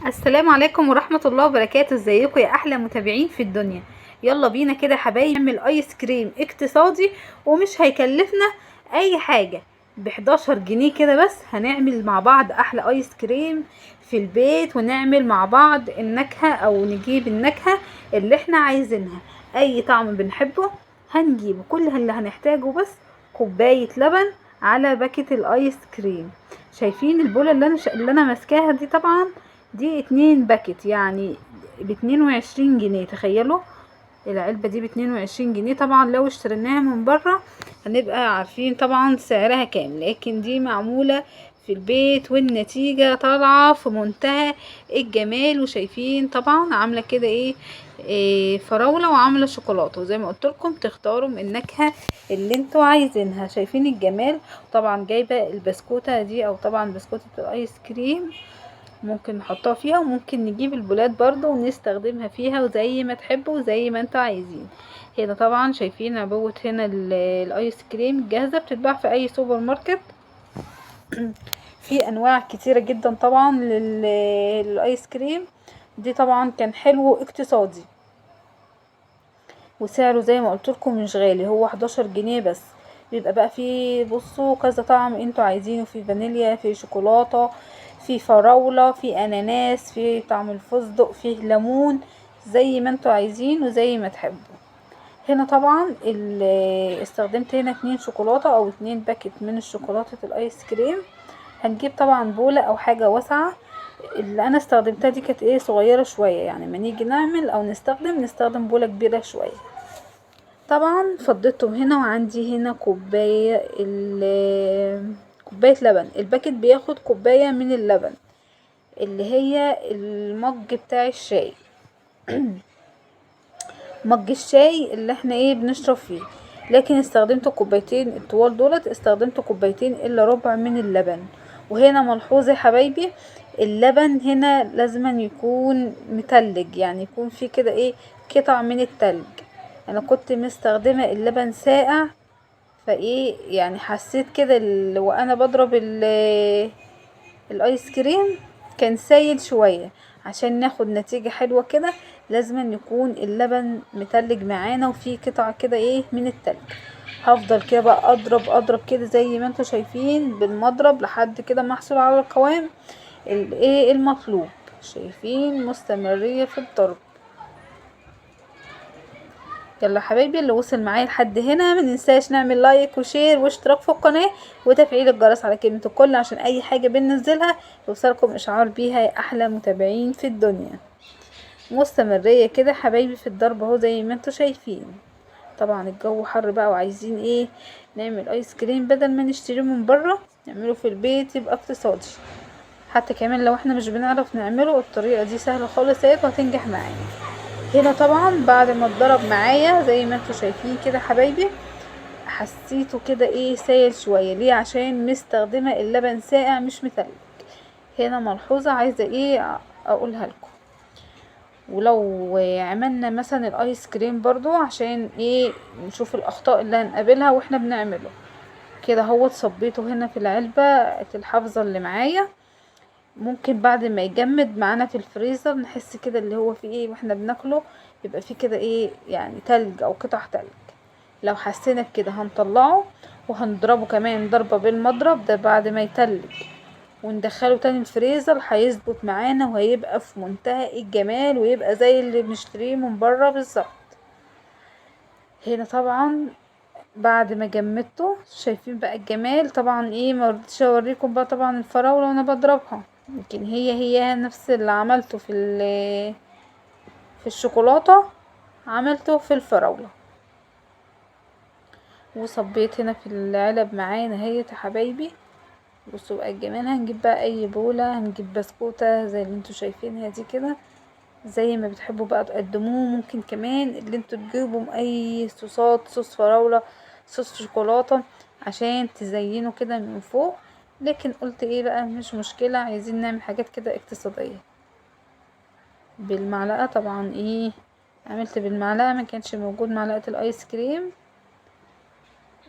السلام عليكم ورحمة الله وبركاته. ازيكم يا احلى متابعين في الدنيا؟ يلا بينا كده حبايبي نعمل ايس كريم اقتصادي ومش هيكلفنا اي حاجة. ب11 جنيه كده بس هنعمل مع بعض احلى ايس كريم في البيت، ونعمل مع بعض النكهة او نجيب النكهة اللي احنا عايزينها. اي طعم بنحبه هنجيبه. كل اللي هنحتاجه بس كوباية لبن على باكت الايس كريم. شايفين البولة اللي انا ماسكاها دي؟ طبعا دي 2 باكت، يعني ب22 جنيه. تخيلوا العلبة دي ب22 جنيه. طبعا لو اشتريناها من بره هنبقى عارفين طبعا سعرها كام، لكن دي معمولة في البيت والنتيجة طالعة في منتهى الجمال. وشايفين طبعا عاملة كده إيه فراولة وعاملة شوكولاتة، وزي ما قلت لكم تختاروا من النكهة اللي انتوا عايزينها. شايفين الجمال؟ طبعا جايبة البسكوتة دي، او طبعا بسكوتة الايس كريم ممكن نحطها فيها، وممكن نجيب البولات برضو ونستخدمها فيها، وزي ما تحبوا وزي ما انتوا عايزين. هنا طبعا شايفين عبوة هنا الايس كريم جاهزة، بتتباع في اي سوبر ماركت. في انواع كتيرة جدا طبعا للايس كريم. دي طبعا كان حلو اقتصادي، وسعره زي ما قلت لكم مش غالي، هو 11 جنيه بس. بيبقى بقى فيه بصوا كذا طعم انتوا عايزينه، في فانيليا، في شوكولاتة، في فراولة، في اناناس، في طعم الفستق، فيه ليمون، زي ما انتوا عايزين وزي ما تحبوا. هنا طبعا استخدمت هنا 2 شوكولاتة او 2 باكت من الشوكولاتة الايس كريم. هنجيب طبعا بولة او حاجة واسعة. اللي انا استخدمتها دي كانت صغيرة شوية، يعني ما نيجي نعمل او نستخدم بولة كبيرة شوية. طبعا فضيتهم هنا، وعندي هنا كوباية لبن. الباكت بياخد كوباية من اللبن، اللي هي المج بتاع الشاي. مج الشاي اللي احنا بنشرب فيه. لكن استخدمت كوبايتين الطوال دولت، استخدمت كوبايتين الا ربع من اللبن. وهنا ملحوظة يا حبايبي، اللبن هنا لازم يكون متلج، يعني يكون فيه كده قطع من التلج. انا كنت مستخدمة اللبن ساقع، يعني حسيت كده وانا بضرب الايس كريم كان سايل شوية. عشان ناخد نتيجة حلوة كده لازم أن يكون اللبن متلج معانا وفيه قطع كده من التلج. هفضل كده بقى اضرب كده زي ما انتوا شايفين بالمضرب لحد كده ما احصل على القوام المطلوب. شايفين مستمرية في الضرب. يلا حبايبي اللي وصل معايا لحد هنا ما ننساش نعمل لايك وشير واشتراك في القناة وتفعيل الجرس على كلمة الكل، عشان اي حاجة بننزلها يوصلكم اشعار بيها يا احلى متابعين في الدنيا. مستمرية كده حبايبي في الضرب اهو زي ما انتوا شايفين. طبعا الجو حر بقى، وعايزين نعمل ايس كريم بدل ما نشتريه من بره، نعمله في البيت يبقى اقتصادي. حتى كمان لو احنا مش بنعرف نعمله الطريقة دي سهلة خالص وهتنجح معانا. هنا طبعا بعد ما اتضرب معايا زي ما انتوا شايفين كده حبايبي، حسيته كده سايل شوية. ليه؟ عشان مستخدمة اللبن ساقع مش متلج. هنا ملحوظة عايزة اقولها لكم. ولو عملنا مثلا الايس كريم برضو عشان نشوف الاخطاء اللي هنقابلها واحنا بنعمله كده. هو صبيته هنا في العلبة الحافظة اللي معايا. ممكن بعد ما يجمد معانا في الفريزر نحس كده اللي هو فيه واحنا بناكله، يبقى فيه كده يعني تلج او قطع تلج. لو حسينا بكده هنطلعه وهنضربه كمان ضربة بالمضرب ده بعد ما يتلج، وندخله تاني الفريزر هيظبط معانا وهيبقى في منتهى الجمال، ويبقى زي اللي بنشتريه من بره بالظبط. هنا طبعا بعد ما جمدته شايفين بقى الجمال. طبعا ما رضيتش اوريكم بقى طبعا الفراولة وانا بضربها، لكن هي نفس اللي عملته في الشوكولاتة عملته في الفراولة. وصبيت هنا في العلب معانا يا حبايبي. بصوا بقى الجمال. هنجيب بقى اي بولة، هنجيب بسكوتة زي اللي انتوا شايفينها دي كده، زي ما بتحبوا بقى تقدموه. ممكن كمان اللي انتوا تجيبوا اي صوصات، صوص فراولة، صوص شوكولاتة، عشان تزينوا كده من فوق. لكن قلت بقى مش مشكلة، عايزين نعمل حاجات كده اقتصادية. بالمعلقة طبعا عملت بالمعلقة، ما كانش موجود معلقة الايس كريم.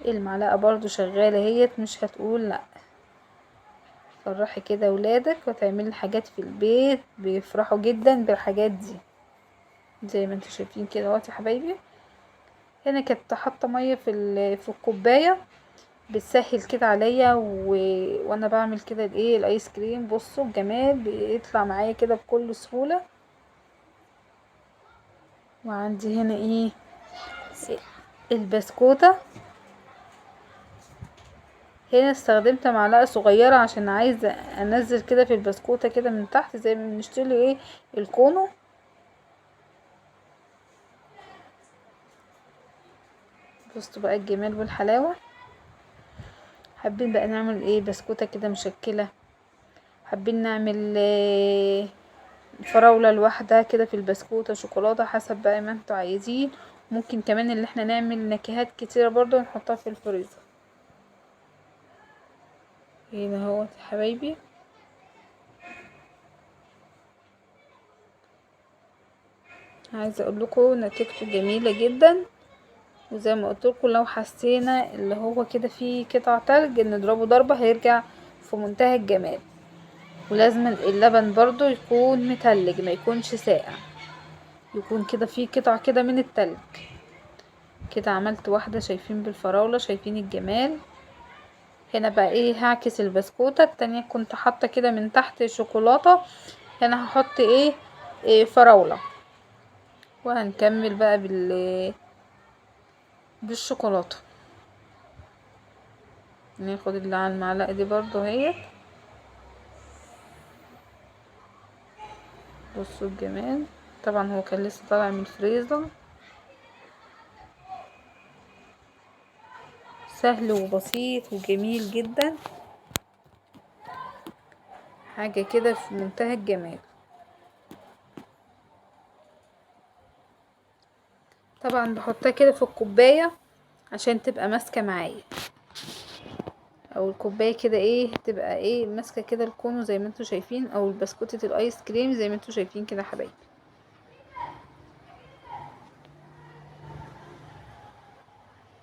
المعلقة برضو شغالة مش هتقول لا. فرحي كده ولادك وتعملي حاجات في البيت بيفرحوا جدا بالحاجات دي زي ما انتوا شايفين كده اهوت يا حبايبي. هنا كنت حاطه ميه في الكوبايه بتسهل كده عليا وانا بعمل كده الايه الايس كريم. بصوا الجمال بيطلع معايا كده بكل سهوله. وعندي هنا ايه البسكوته. هنا استخدمت معلقه صغيره عشان عايزه انزل كده في البسكوته كده من تحت زي ما بنشتري ايه الكونو. بصوا بقى الجمال والحلاوه. حابين بقى نعمل ايه بسكوته كده مشكله، حابين نعمل فراولة لوحدها كده في البسكوتة، شوكولاتة، حسب بقى ما انتوا عايزين. ممكن كمان اللي احنا نعمل نكهات كتيرة برضو نحطها في الفريزر. هنا اهوت يا حبايبي. عايزة اقول لكم نتيجته جميلة جدا، وزي ما قلت لكم لو حسينا اللي هو كده فيه قطع تلج نضربه ضربة هيرجع في منتهى الجمال. ولازم اللبن برضو يكون متلج ما يكونش ساقع، يكون كده فيه قطع كده من التلج. كده عملت واحدة شايفين بالفراولة، شايفين الجمال. هنا بقى ايه هعكس البسكوتة التانية كنت حاطة كده من تحت شوكولاتة، هنا هحط إيه فراولة. وهنكمل بقى بالشوكولاتة. ناخد اللي على المعلقة دي برضو اهي. بصوا الجمال. طبعا هو كان لسه طالع من الفريزر. سهل وبسيط وجميل جدا، حاجة كده في منتهى الجمال. طبعا بحطها كده في الكوباية عشان تبقى ماسكة معايا، او الكوبايه كده ايه تبقى ايه ماسكه كده الكونو زي ما انتوا شايفين، او البسكوتة الايس كريم زي ما انتوا شايفين كده يا حبايبي.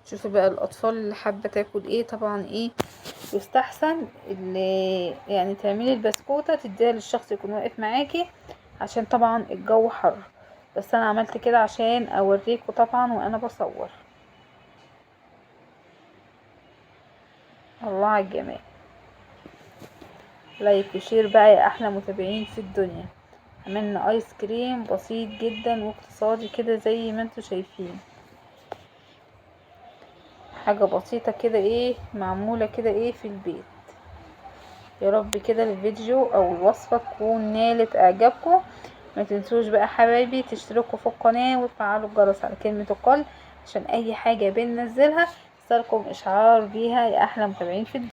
شوفوا بقى الاطفال اللي حابه تاكل ايه طبعا ايه يستحسن اللي يعني تعملي البسكوتة تديها للشخص يكون واقف معاكي، عشان طبعا الجو حر. بس انا عملت كده عشان اوريكم طبعا وانا بصور. الله على الجمال. لايك وشير بقى يا احلى متابعين في الدنيا. عملنا ايس كريم بسيط جدا واقتصادي كده زي ما انتوا شايفين، حاجة بسيطة كده ايه معمولة كده ايه في البيت. يا رب كده الفيديو او الوصفة تكون نالت اعجابكم. ما تنسوش بقى حبايبي تشتركوا في القناة وتفعلوا الجرس على كلمة الكل عشان اي حاجة بننزلها يوصلكم اشعار بيها يا احلى متابعين في الدنيا.